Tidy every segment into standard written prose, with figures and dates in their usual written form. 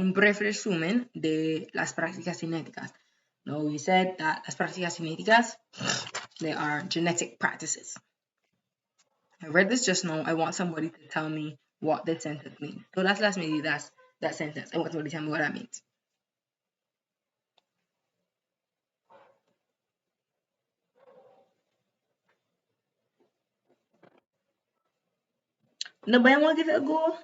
un breve resumen de las prácticas cinéticas. Now, we said that las prácticas cinéticas, they are genetic practices. I read this just now. I want somebody to tell me what this sentence means. Todas las medidas, that sentence. I want somebody to tell me what that means. Nobody want to give it a go?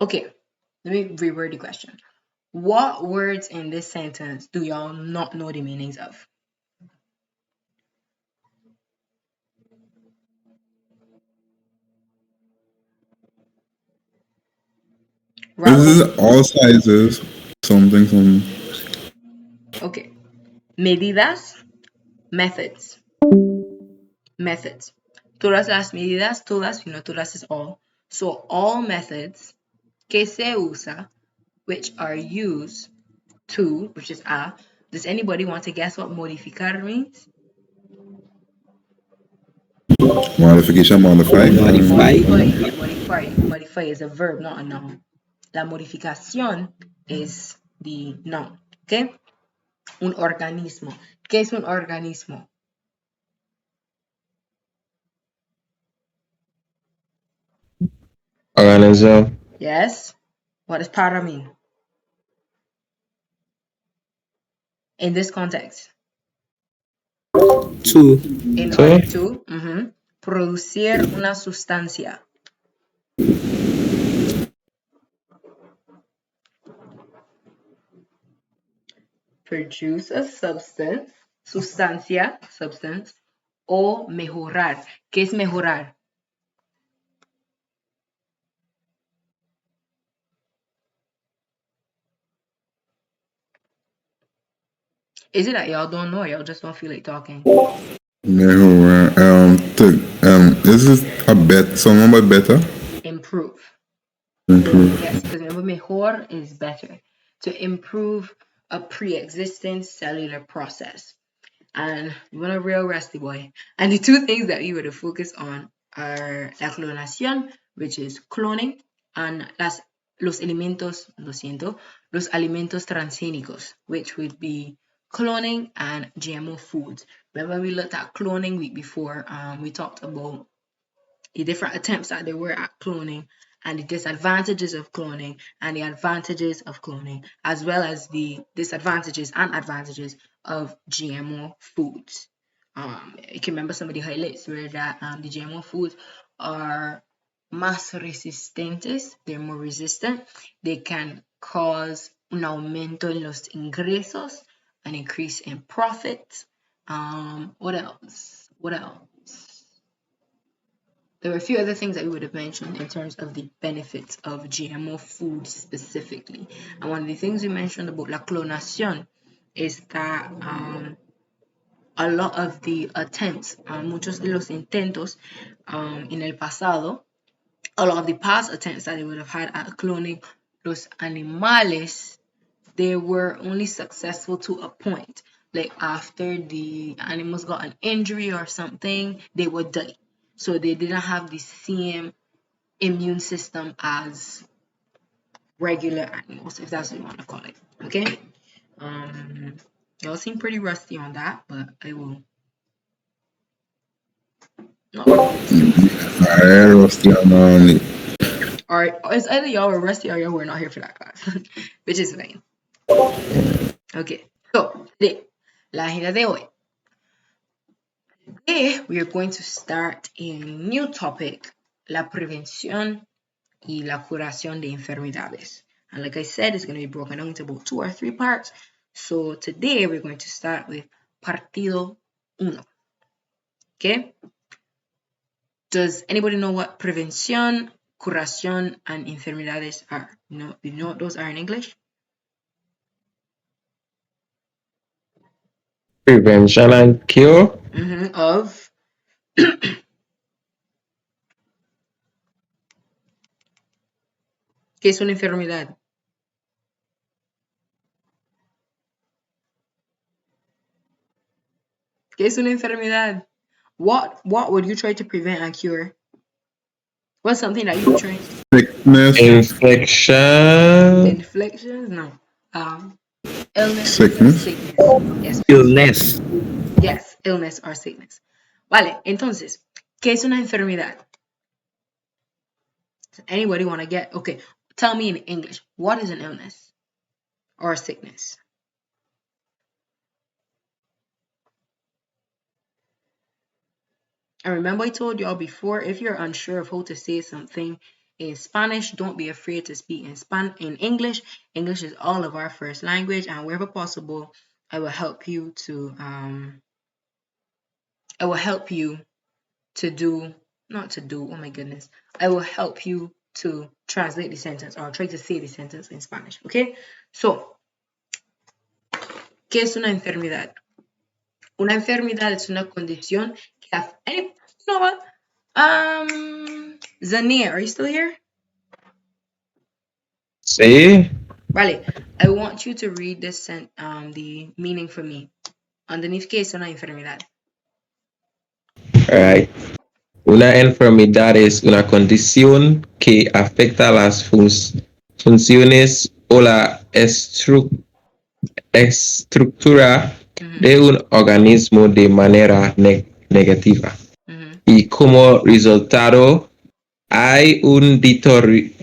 Okay, let me reword the question. What words in this sentence do y'all not know the meanings of? This is all sizes. Something. Okay. Medidas, methods. Methods. Todas las medidas, todas, you know, todas is all. So all methods que se usa, which are used to, which is a. Does anybody want to guess what modificar means? Modification, modify. Modify is a verb, not a noun. La modificación is the noun. Okay? Un organismo. ¿Qué es un organismo? Organism. Yes. What does para mean? In this context. To. In order to producir una sustancia. Produce a substance, sustancia, substance, o mejorar. ¿Qué es mejorar? Is it that y'all don't know or y'all just don't feel like talking? Mejorar. Is this a bet? Someone but better? Improve. Improve. Yes, because remember, mejor is better. To improve a pre-existing cellular process. And you want a real rusty boy. And the two things that we would focus on are la clonación, which is cloning, and los alimentos transgénicos, which would be cloning and GMO foods. Remember we looked at cloning week before, we talked about the different attempts that there were at cloning and the disadvantages of cloning and the advantages of cloning, as well as the disadvantages and advantages of GMO foods. You can remember some of the highlights where that the GMO foods are más resistentes, they're more resistant, they can cause un aumento en los ingresos, an increase in profits. What else? There were a few other things that we would have mentioned in terms of the benefits of GMO foods specifically. And one of the things we mentioned about la clonación is that a lot of the attempts, muchos de los intentos en el pasado, a lot of the past attempts that they would have had at cloning los animales, they were only successful to a point. Like after the animals got an injury or something, they would die. So they didn't have the same immune system as regular animals, if that's what you want to call it. Okay? Y'all seem pretty rusty on that, but I will. Rusty on it. Or it's either y'all were rusty or y'all were not here for that class, which is fine. Okay, so today, la agenda de hoy. Today, we are going to start a new topic, la prevención y la curación de enfermedades. And like I said, it's going to be broken down into about 2 or 3 parts. So today, we're going to start with Partido 1. Okay? Does anybody know what prevención, curación, and enfermedades are? Do you know what those are in English? Prevention and cure. Of ¿qué es una enfermedad? ¿Qué es una enfermedad? What would you try to prevent and cure? What's something that you train? Sickness, Infection. Inflections? No. Um, illness or sickness. sickness. Yes, please. Illness. Yes, illness or sickness. Vale, entonces, ¿qué es una enfermedad? Anybody want to get? Okay, tell me in English. What is an illness or a sickness? And remember, I told y'all before, if you're unsure of how to say something in Spanish, don't be afraid to speak in English. English is all of our first language, and wherever possible, I will help you to I will help you to do not to do. Oh my goodness, I will help you to translate the sentence or try to say the sentence in Spanish. Okay, so ¿qué es una enfermedad? Una enfermedad es una condición que you know what? Zania, are you still here? See? Vale, I want you to read this the meaning for me. Underneath ¿qué es una enfermedad? Alright. Una enfermedad es una condición que afecta las funciones o la estructura de un organismo de manera negativa. Y como resultado, hay un deterioro.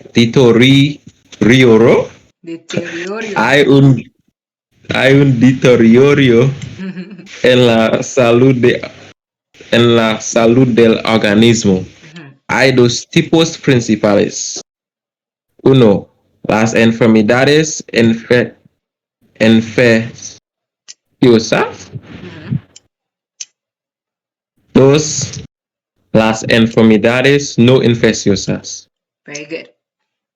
Deterioro. Hay un deterioro en la salud del organismo. Hay dos tipos principales. Uno, las enfermedades infecciosas. Dos, las enfermedades no infecciosas. Very good.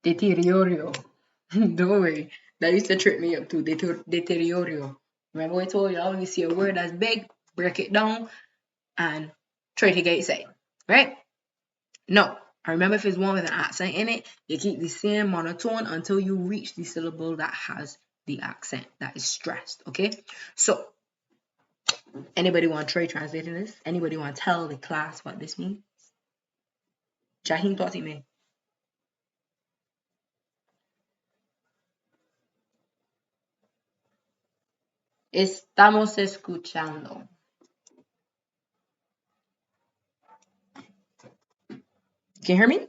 Deterioro. Don't worry. That used to trip me up too. Deterioro. Remember I told you, when you see a word that's big, break it down and try to get it said. Right? No. I remember if it's one with an accent in it, you keep the same monotone until you reach the syllable that has the accent, that is stressed. Okay? So, anybody want to try translating this? Anybody want to tell the class what this means? Jahim taught me. Estamos escuchando. Can you hear me?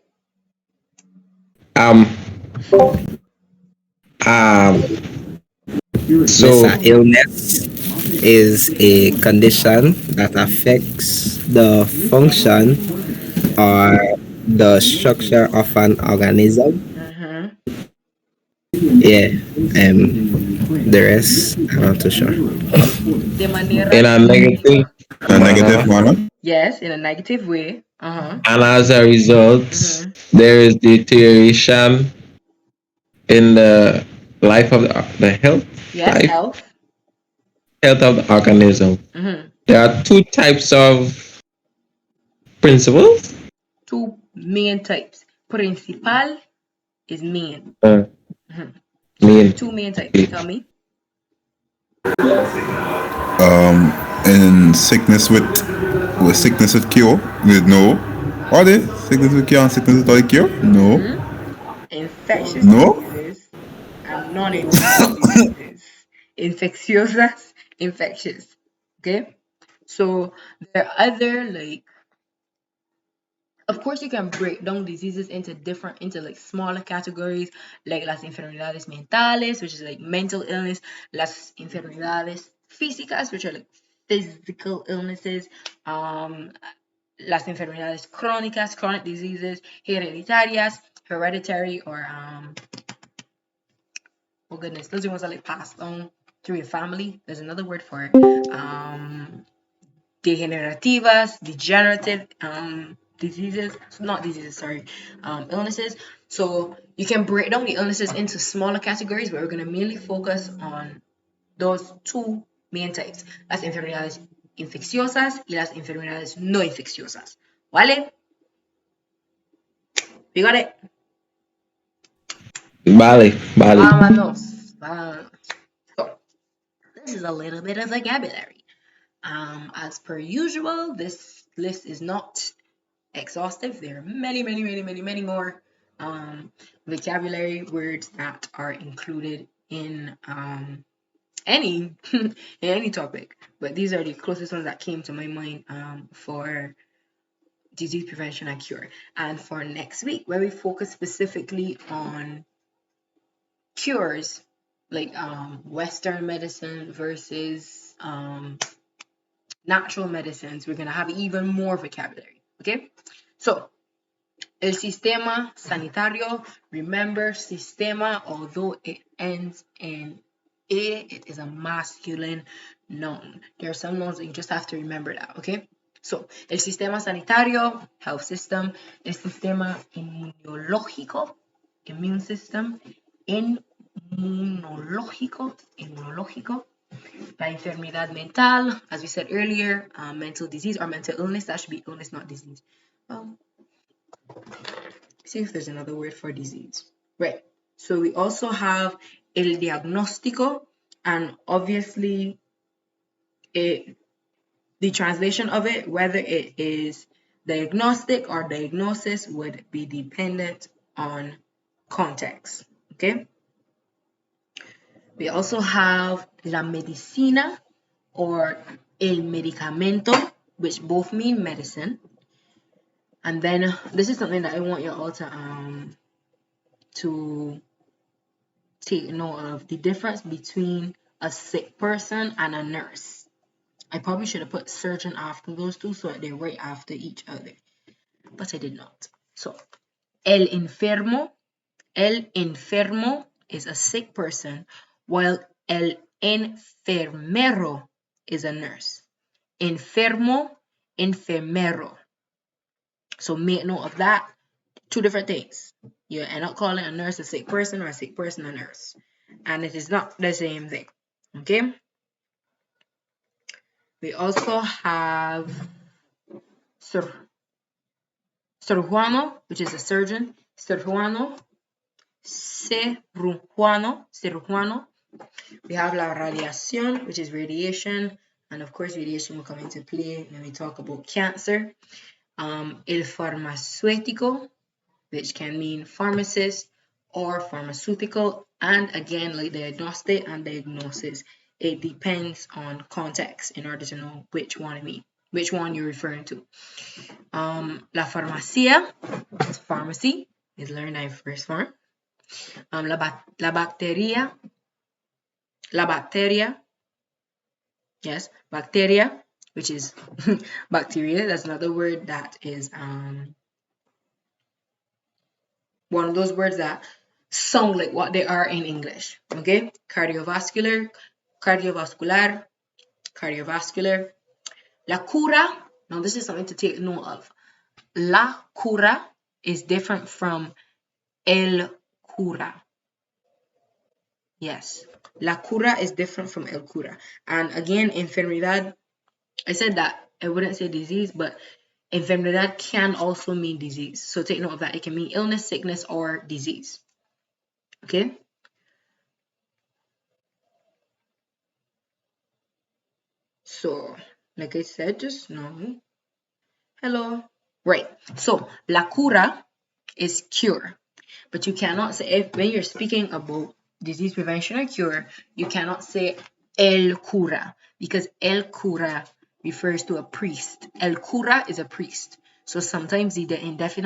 Um, so Mental illness is a condition that affects the function or the structure of an organism. Yeah. The rest, I'm not too sure. De manera in a negative negativa. A negative manner, manner. Yes, in a negative way. and as a result, there is deterioration in the life of the Yes, health. health of the organism. There are two types of principles. Two main types. Principal is main. So there's Mean two main types. Tell me. And sickness with cure. No. Are they sickness with cure and sickness without cure? No. Infectious No. diseases and non-infectious diseases. Infecciosas, infectious. Okay? So there are other of course you can break down diseases into like smaller categories, like las enfermedades mentales, which is like mental illness, las enfermedades físicas, which are like physical illnesses, las enfermedades crónicas, chronic diseases, hereditary or oh goodness, those are ones that like passed on through your family. There's another word for it. Degenerative diseases, not diseases, sorry, illnesses. So you can break down the illnesses into smaller categories, but we're going to mainly focus on those two main types, las enfermedades infecciosas y las enfermedades no infecciosas. ¿Vale? You got it? Vale. Vámonos. So, this is a little bit of vocabulary. As per usual, this list is not exhaustive. There are many more vocabulary words that are included in any in any topic, but these are the closest ones that came to my mind for disease prevention and cure. And for next week, where we focus specifically on cures, like Western medicine versus natural medicines, we're gonna have even more vocabulary. Okay, so el sistema sanitario. Remember, sistema, although it ends in a, it is a masculine noun. There are some nouns that you just have to remember that. Okay. So, el sistema sanitario, health system, el sistema inmunológico, immune system, inmunológico, la enfermedad mental, as we said earlier, mental disease or mental illness. That should be illness, not disease. See if there's another word for disease. Right. So we also have el diagnóstico, and obviously the translation of it, whether it is diagnostic or diagnosis, would be dependent on context. Okay. We also have la medicina or el medicamento, which both mean medicine. And then this is something that I want you all to take note of, the difference between a sick person and a nurse. I probably should have put surgeon after those two so that they're right after each other, but I did not. So, el enfermo is a sick person, while el enfermero is a nurse. Enfermo, enfermero. So make note of that. Two different things. You end up calling a nurse a sick person or a sick person a nurse. And it is not the same thing. Okay? We also have cirujano, which is a surgeon. Cirujano. We have la radiación, which is radiation. And of course, radiation will come into play when we talk about cancer. El farmacéutico, which can mean pharmacist or pharmaceutical. And again, like diagnostic and diagnosis, it depends on context in order to know which one you're referring to. La farmacia, pharmacy, is learned in first form. La bacteria, yes, bacteria, which is bacteria. That's another word that is one of those words that sound like what they are in English. Okay, cardiovascular. La cura. Now this is something to take note of. La cura is different from el cura. Yes, la cura is different from el cura. And again, enfermedad, I said that I wouldn't say disease, but enfermedad can also mean disease. So take note of that. It can mean illness, sickness, or disease. Okay? So, like I said just now, hello. Right. So, la cura is cure. But you cannot say, when you're speaking about disease prevention or cure, you cannot say el cura, because el cura refers to a priest. El cura is a priest. So sometimes sometimes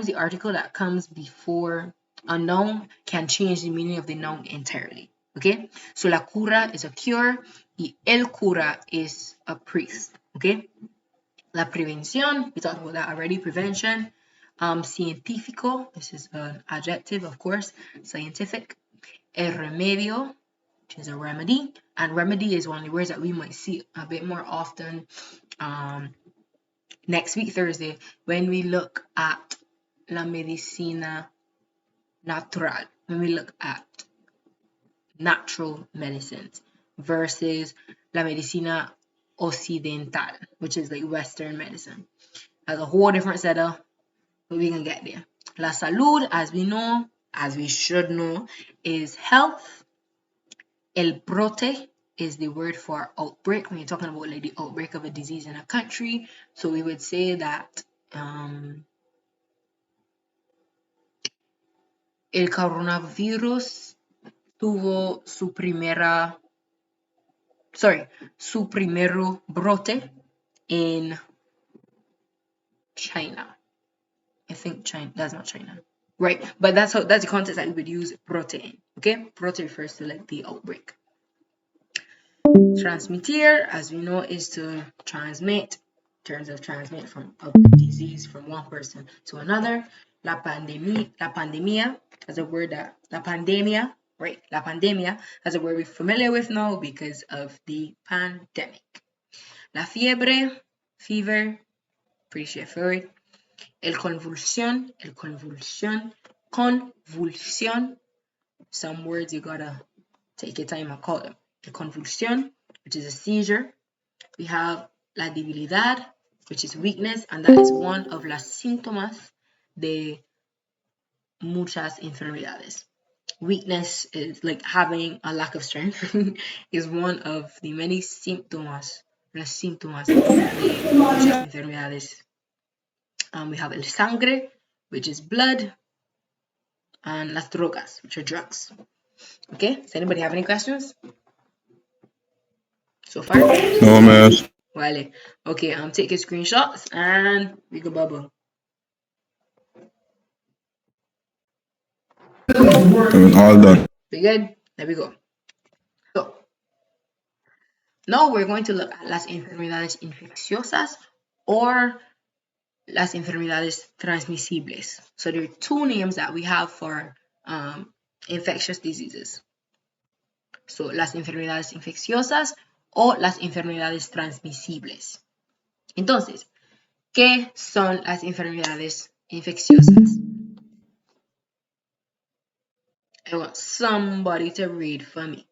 the article that comes before a noun can change the meaning of the noun entirely. Okay? So la cura is a cure, y el cura is a priest. Okay? La prevención, we talked about that already, prevention. Científico, this is an adjective, of course, scientific. El remedio, which is a remedy. And remedy is one of the words that we might see a bit more often next week, Thursday, when we look at la medicina natural, when we look at natural medicines versus la medicina occidental, which is like Western medicine. That's a whole different setup, but we can get there. La salud, as we should know, is health. El brote is the word for outbreak when you're talking about like the outbreak of a disease in a country. So we would say that el coronavirus tuvo su primero brote in China. I think China, that's not China. Right, but that's the context that we would use brote in. Okay, brote refers to like the outbreak. Transmitir, as we know, is to transmit, in terms of transmit from a disease from one person to another. La pandemia as a word that la pandemia as a word we're familiar with now because of the pandemic. La fiebre, fever, pretty straightforward. El convulsión, convulsión. Some words you gotta take your time and call them. El convulsión, which is a seizure. We have la debilidad, which is weakness, and that is one of las síntomas de muchas enfermedades. Weakness is like having a lack of strength is one of the many síntomas, las síntomas de muchas enfermedades. We have el sangre, which is blood, and las drogas, which are drugs. Okay, does anybody have any questions so far? No, man. Vale. Okay, take your screenshots and we go bubble. All done. We good? There we go. So, now we're going to look at las enfermedades infecciosas or las enfermedades transmisibles. So there are two names that we have for infectious diseases. So las enfermedades infecciosas o las enfermedades transmisibles. Entonces, ¿qué son las enfermedades infecciosas? I want somebody to read for me.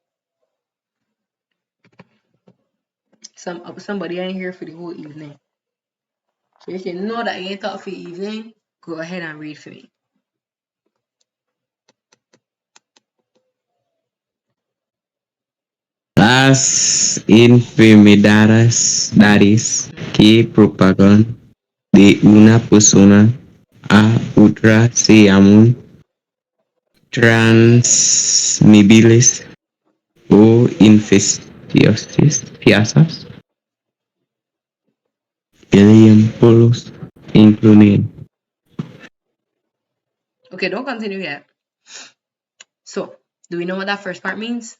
Somebody ain't here for the whole evening. So if you know that you ain't talk for the evening, go ahead and read for me. Las enfermedades que propagan de una persona a otra se llaman transmisibles o infecciosas. Ejemplos incluyen. Okay, don't continue yet. So, do we know what that first part means?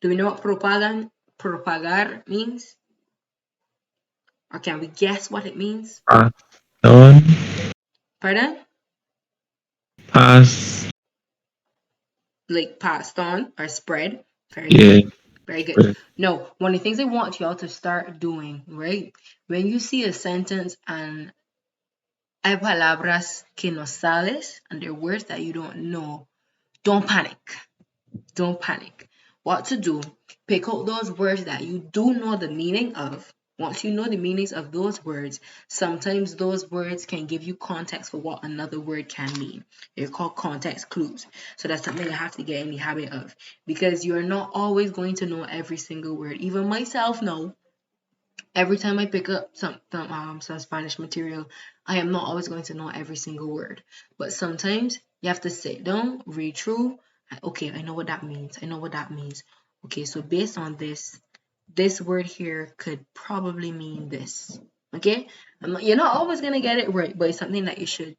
Do we know what propagar means? Or can we guess what it means? On. Pardon? Pass. Like passed on or spread. Very Yeah. good. Very good. No, one of the things I want y'all to start doing, right? When you see a sentence and hay palabras que no sabes and there are words that you don't know, don't panic. Don't panic. What to do, pick out those words that you do know the meaning of. Once you know the meanings of those words, sometimes those words can give you context for what another word can mean. They're called context clues. So that's something I have to get in the habit of because you're not always going to know every single word. Even myself know. Every time I pick up some Spanish material, I am not always going to know every single word. But sometimes you have to sit down, read through. Okay, I know what that means. I know what that means. Okay, so based on this word here could probably mean this. Okay, you're not always gonna get it right, but it's something that you should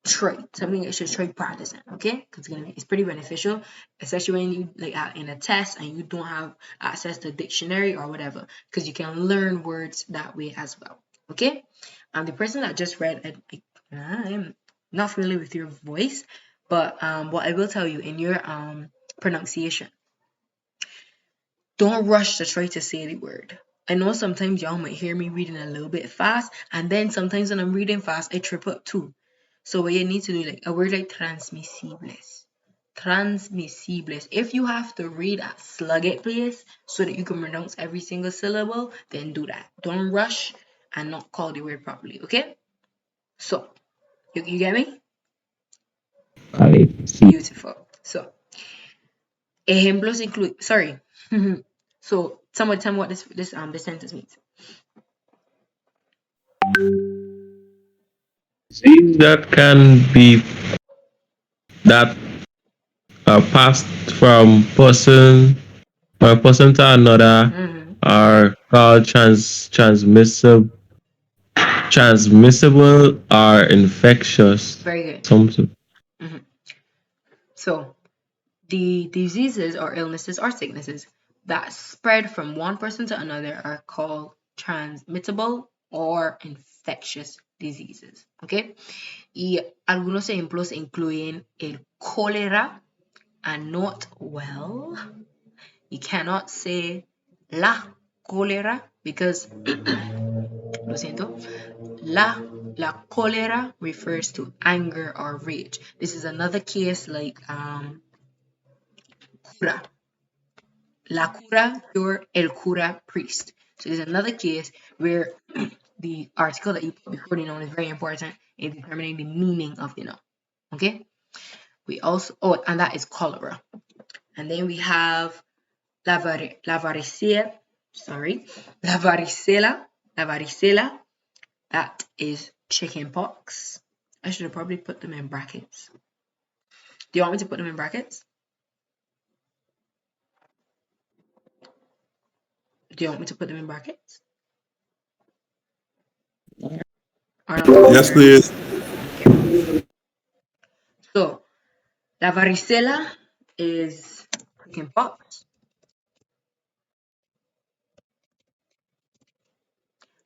try. Something that you should try practicing. Okay, because it's pretty beneficial, especially when you like are in a test and you don't have access to a dictionary or whatever, because you can learn words that way as well. Okay, the person that just read, I'm not familiar with your voice, but what I will tell you in your pronunciation, don't rush to try to say the word. I know sometimes y'all might hear me reading a little bit fast, and then sometimes when I'm reading fast, I trip up too. So what you need to do, like a word like transmisibles. Transmisibles. If you have to read at slugget pace so that you can pronounce every single syllable, then do that. Don't rush and not call the word properly, okay? So, you get me? Vale, sí. Beautiful. So, ejemplos include. Sorry. So, someone tell me what this sentence means. Things that can be that are passed from person to another Mm-hmm. are called transmissible or infectious. Very good. Something. Mm-hmm. So, the diseases or illnesses or sicknesses that spread from one person to another are called transmittable or infectious diseases. ¿Ok? Y algunos ejemplos incluyen el cólera, and not well. You cannot say la cólera because, lo siento, la cólera refers to anger or rage. This is another case like cura. La cura, cure, el cura, priest. So there's another case where the article that you put before the noun is very important in determining the meaning of the noun. Okay? We also, and that is cholera. And then we have la varicella, la varicella, that is chicken pox. I should have probably put them in brackets. Do you want me to put them in brackets? Do you want me to put them in brackets? Or not Yes, necessary? please. Okay. So, la varicella is chicken pox.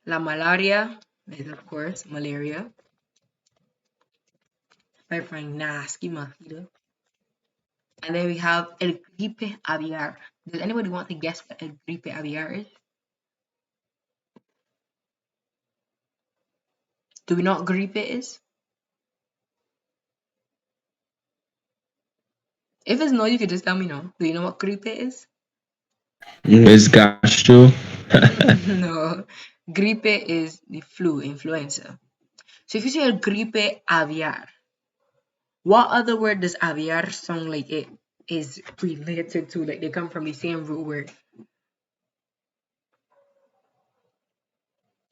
La malaria is, of course, malaria. Very, very nasty mosquito. And then we have el gripe aviar. Does anybody want to guess what el gripe aviar is? Do we know what gripe is? If it's no, you could just tell me no. Do you know what gripe is? It's gastro. No. Gripe is the flu, influenza. So if you say el gripe aviar, what other word does aviar sound like it is related to? Like they come from the same root word.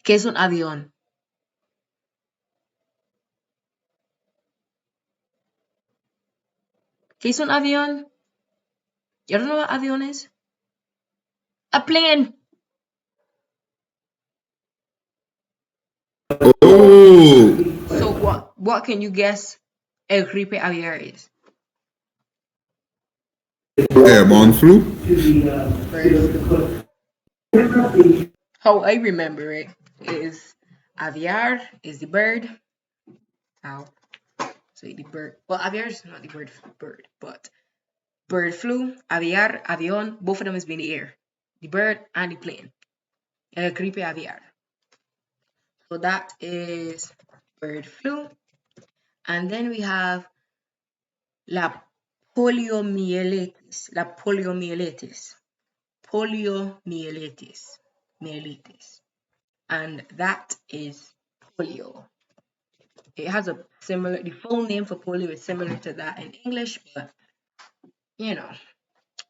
¿Qué es un avión? ¿Qué es un avión? You don't know what avión is? A plane. Oh, So what can you guess el gripe aviar is? airborne flu. Bird flu. How I remember it is aviar is the bird. Ow. So the bird. Well, aviar is not the bird, but bird flu, aviar, avión, both of them is in the air. The bird and the plane. El gripe aviar. So that is bird flu. And then we have la poliomyelitis. La poliomyelitis. Poliomyelitis. Myelitis. And that is polio. It has a similar, the full name for polio is similar to that in English, but you know,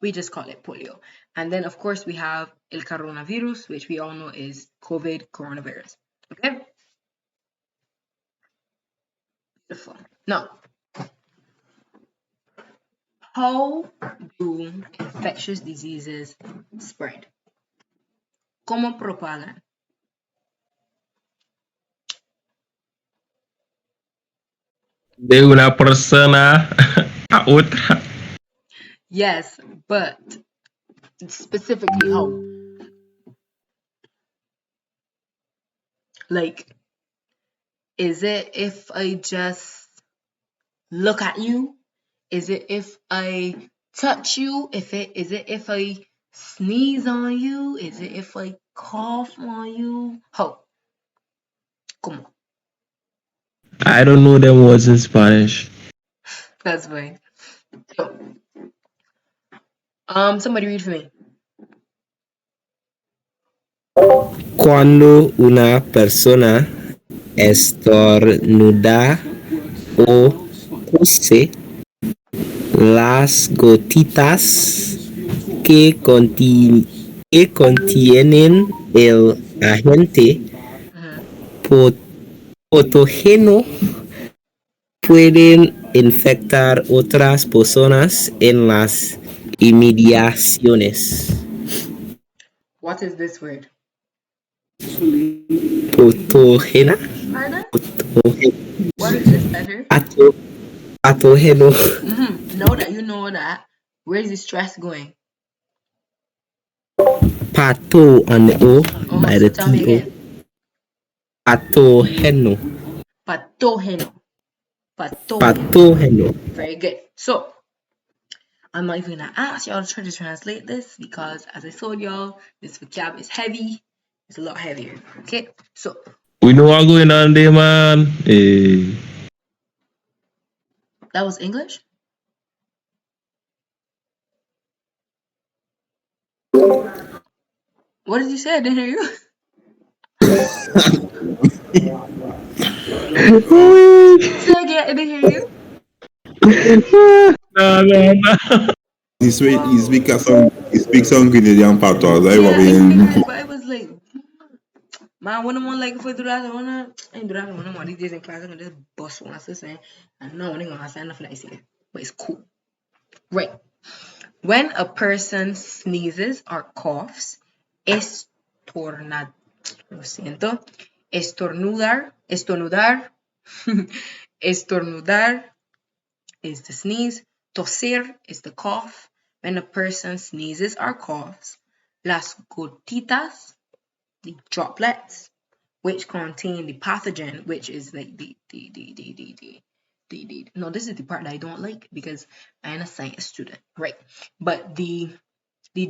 we just call it polio. And then, of course, we have el coronavirus, which we all know is COVID coronavirus. Okay? Beautiful. Now, how do infectious diseases spread? ¿Cómo propagan? De una persona a otra. Yes, but specifically how? Like, is it if I just look at you? Is it if I touch you? Is it if I sneeze on you? Is it if I cough on you? How? ¿Cómo? I don't know them words in Spanish. That's fine. So, somebody read for me. Cuando una persona estornuda o tose, las gotitas que contienen el agente pot- patógeno pueden infectar otras personas en las inmediaciones. What is this word? Patógena. Pardon? Patógeno. What is this letter? Patógeno. Now that you know that, where's the stress going? Pato and the O by So the tell me TO. again. Patógeno. Patógeno. Patógeno. Patógeno. Very good. So, I'm not even gonna ask y'all to try to translate this because, as I told y'all, this vocab is heavy. It's a lot heavier. Okay, so We know what's going on there, man. that was English. What did you say? I didn't hear you. Say again. I didn't hear you. No. He speaks some Grenadian patois. Yeah, I speak English, but I was like, man, when I'm on like if I do that, I do that when I'm on these days in class, I'm gonna just bust one saying, and no one ain't gonna say nothing like it, but it's cool. Right. When a person sneezes or coughs, estornad, lo siento, estornudar, estornudar is the sneeze, toser is the cough. When a person sneezes or coughs, las gotitas, the droplets, which contain the pathogen, which is like no, this is the part that I don't like because I'm a science student, right? But the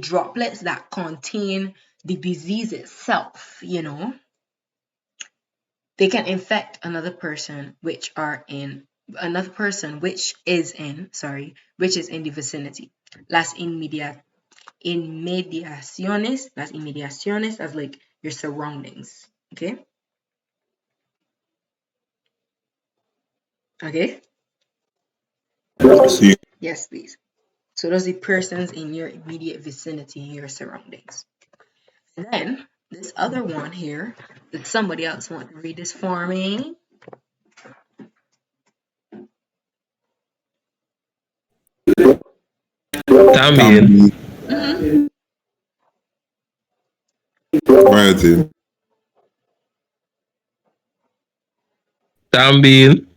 droplets that contain the disease itself, they can infect another person which is in the vicinity. Las inmediaciones as like your surroundings. Okay. See, Yes, please. So those are the persons in your immediate vicinity, your surroundings. And then this other one here, did somebody else want to read this for me? También. right. También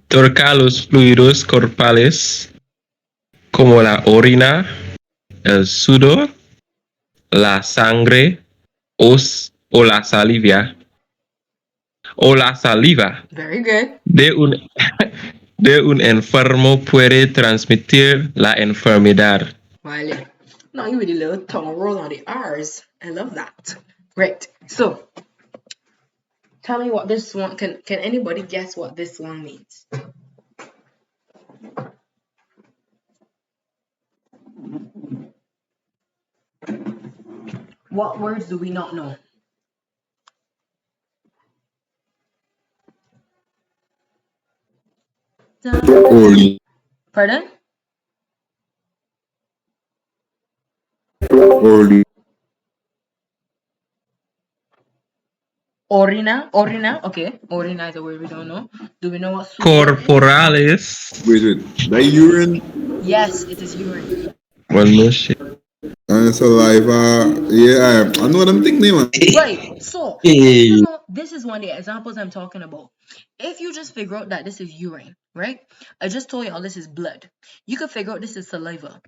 toca los fluidos corporales como la orina, el sudor, la sangre o la saliva. Very good. De un enfermo puede transmitir la enfermedad. Vale. Now you with a little tongue roll on the R's. I love that. Great. So tell me what this one can anybody guess what this one means? What words do we not know? Orly. Pardon? Orly. Orina. Okay. Orina is a word we don't know. Do we know what sudor is? Corporales. Wait. That urine Yes, it is urine. One more shit. and saliva. Yeah, I know what I'm thinking, man. Right. So you know, this is one of the examples I'm talking about. If you just figure out that this is urine, right? I just told y'all this is blood. You could figure out this is saliva.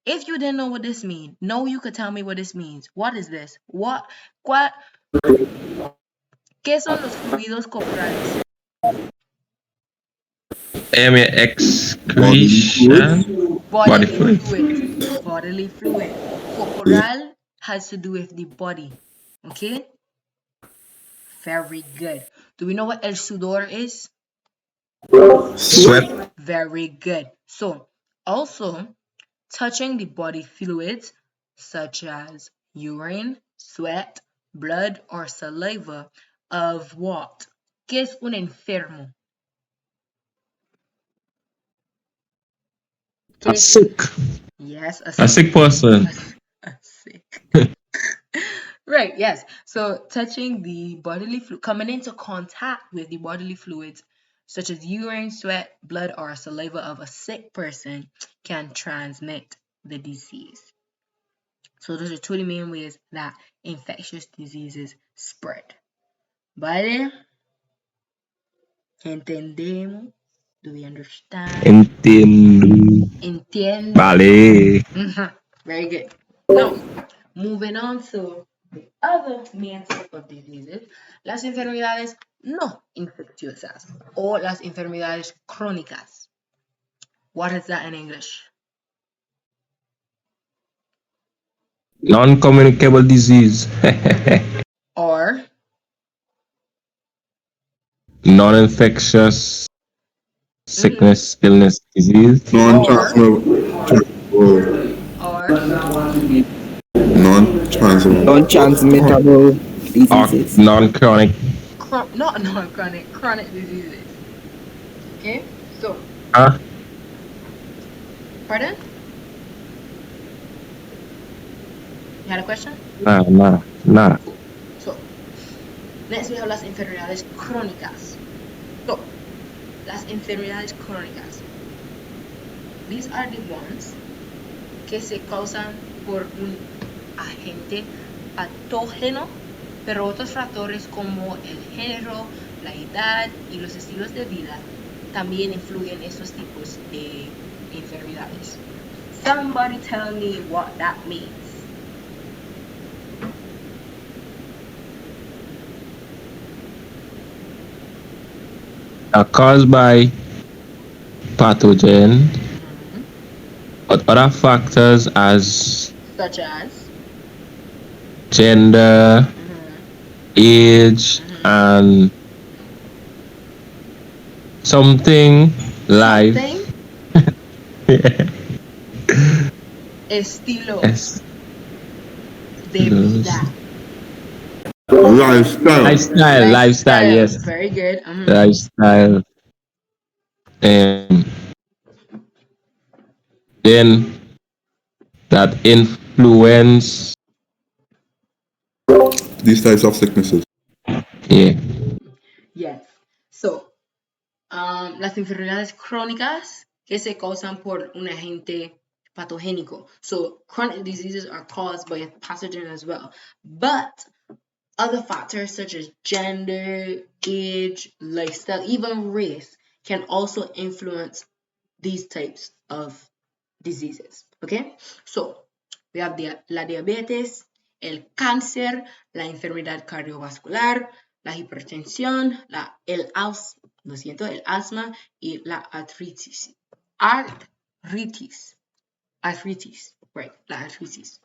If you didn't know what this means, no, you could tell me what this means. What is this? ¿Qué son los fluidos corporales? Excretion. Body fluid. Bodily fluid. Corporal has to do with the body. Okay? Very good. Do we know what el sudor is? Sweat. Very good. So, also, touching the body fluids such as urine, sweat, blood, or saliva of what? ¿Qué es un enfermo? A sick. Yes, A sick person. A sick. Right, yes. So touching the bodily fluid, coming into contact with the bodily fluids, such as urine, sweat, blood, or saliva of a sick person can transmit the disease. So those are two of the main ways that infectious diseases spread. ¿Vale? ¿Entendemos? Do we understand? Entiendo. Entiende? Vale. Very good. Now, moving on to the other main type of diseases, las enfermedades no infecciosas o las enfermedades crónicas. What is that in English? Non-communicable disease. Or Non-infectious sickness, illness, disease. Non-transmissible. or Non-transmissible. Non-transmittable Or diseases. non-chronic. not non-chronic, chronic diseases. Okay, so Huh? pardon? You had a question? Nah. Cool. So next we have las enfermedades crónicas. So las enfermedades crónicas. These are the ones que se causan por un agente patógeno, pero otros factores como el género, la edad y los estilos de vida también influyen en estos tipos de enfermedades. Somebody tell me what that means. Are caused by pathogen, but other factors as Such as gender, age, and something life. something, estilo Yes. de vida. Lifestyle. Yes. Very good. Lifestyle. Then that influence. These types of sicknesses. Yeah. Yes. So, las enfermedades crónicas que se causan por un agente patogénico. So, chronic diseases are caused by a pathogen as well. But other factors such as gender, age, lifestyle, even race can also influence these types of diseases. Okay? So, we have la diabetes, el cáncer, la enfermedad cardiovascular, la hipertensión, el asma y la artritis. Arthritis. Right, la arthritis.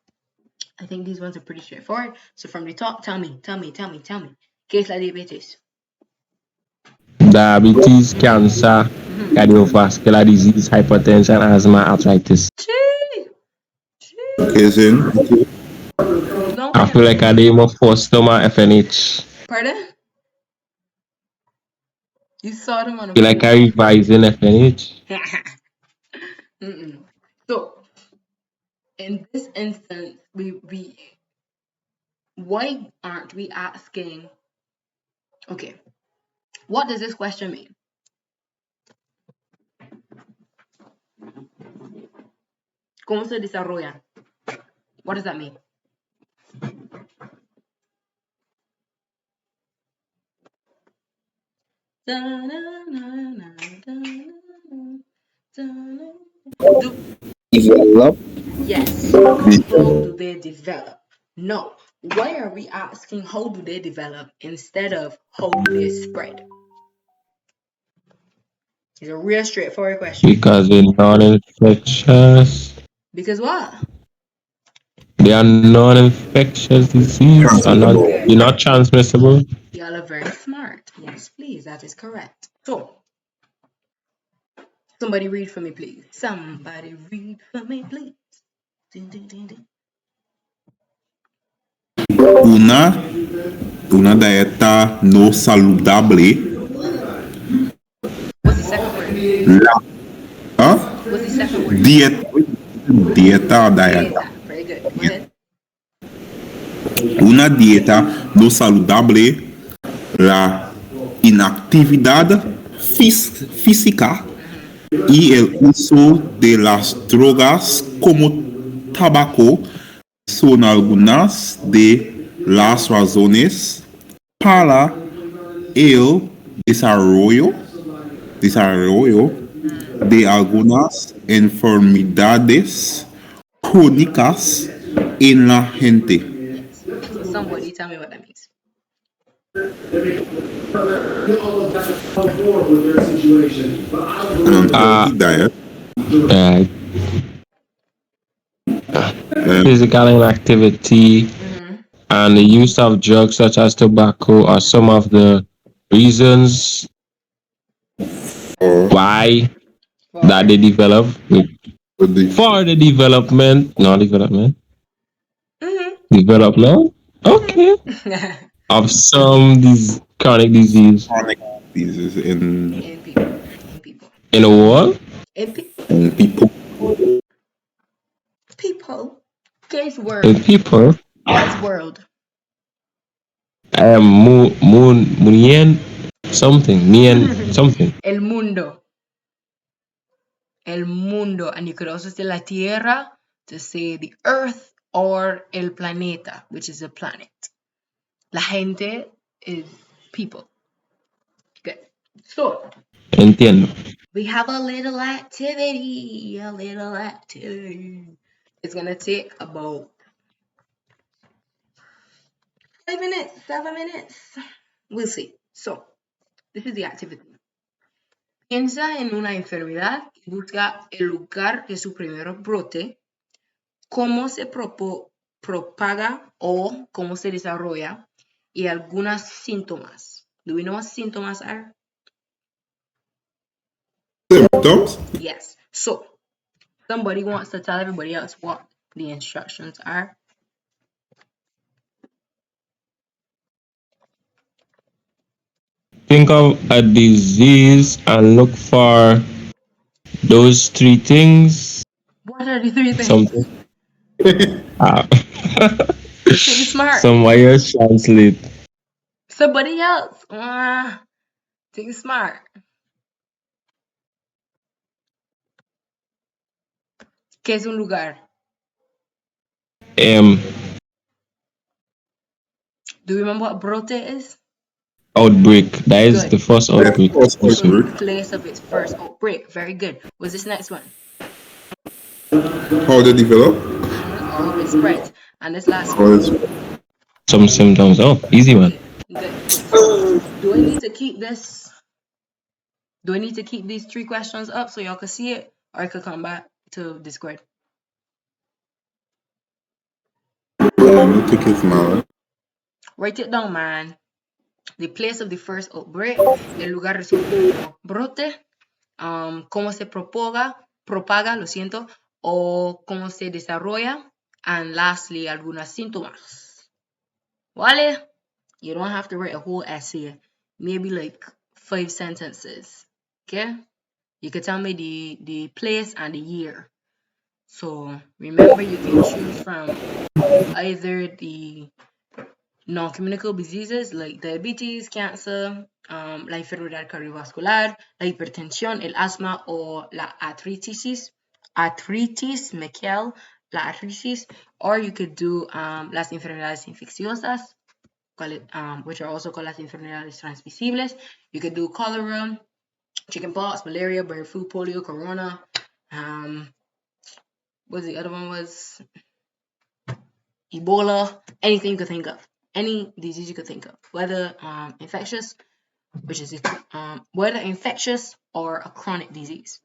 I think these ones are pretty straightforward. So from the top, tell me. ¿Qué es la diabetes? Diabetes, cancer, cardiovascular disease, hypertension, asthma, arthritis. Kissing. No, I feel like I name of stoma FNH. pardon? You saw them on a I feel like I revising FNH. So, in this instance, why aren't we asking? Okay, what does this question mean? ¿Cómo se desarrolla? What does that mean? Develop. Yes. How do they develop? No. Why are we asking how do they develop instead of how do they spread? It's a real straightforward question. Because they're non-infectious. Because what? They are non-infectious disease. They're not transmissible. Y'all are very smart. Yes, please. That is correct. So, somebody read for me, please. Somebody read for me, please. Ding, ding, ding, ding. Una dieta no saludable. What's the second word? Huh? What's the second word. Dieta, dieta. Dieta. Very good. Go ahead. Una dieta no saludable, la inactividad física y el uso de las drogas como tabaco son algunas de las razones para el desarrollo de algunas enfermedades crónicas en la gente. Yes. So somebody tell me what that means. Diet. Physical inactivity and the use of drugs such as tobacco are some of the reasons why that they develop for the development, not development, development, okay, of some these chronic disease Chronic diseases in In people. In people. in the world. In people. people. People. Case In world. people, What's world? munien something, mien something. El mundo. El mundo. And you could also say la tierra to say the earth or el planeta, which is a planet. La gente is people. Good. So, Entiendo. we have a little activity. It's going to take about 5 minutes, 7 minutes. We'll see. So, this is the activity. Piensa en una enfermedad y busca el lugar de su primer brote, cómo se propaga o cómo se desarrolla y algunos síntomas. Do we know what symptoms are? Symptoms? Yes. So, somebody wants to tell everybody else what the instructions are. Think of a disease and look for those three things. What are the 3 things? Something. Think smart. Some wires translate. Somebody else. Think smart. ¿Qué es un lugar? Um, Do you remember what brote is? outbreak. That is Good. the first outbreak. First Also. outbreak. Place of its first outbreak. Very good. What's this next one? How they develop? Or how it spreads. And this last How one. it's Some symptoms. Oh, easy one. Good. So, do I need to keep this? Do I need to keep these 3 questions up so y'all can see it? Or I could come back to Discord? you think it's mad. Write it down, man. The place of the first outbreak, el lugar de su primer brote, cómo se propaga, lo siento, o cómo se desarrolla, and lastly, algunos síntomas. ¿Vale? You don't have to write a whole essay, maybe like 5 sentences, okay? You can tell me the place and the year. So remember, you can choose from either the non-communicable diseases like diabetes, cancer, la enfermedad cardiovascular, la hipertensión, el asma o la artritis, Mikel, la artritis, or you could do las enfermedades infecciosas, which are also called las enfermedades transmisibles. You could do cholera, chickenpox, malaria, bird flu, polio, corona. What the other one was? Ebola, anything you could think of, any disease you could think of, whether infectious, whether infectious or a chronic disease.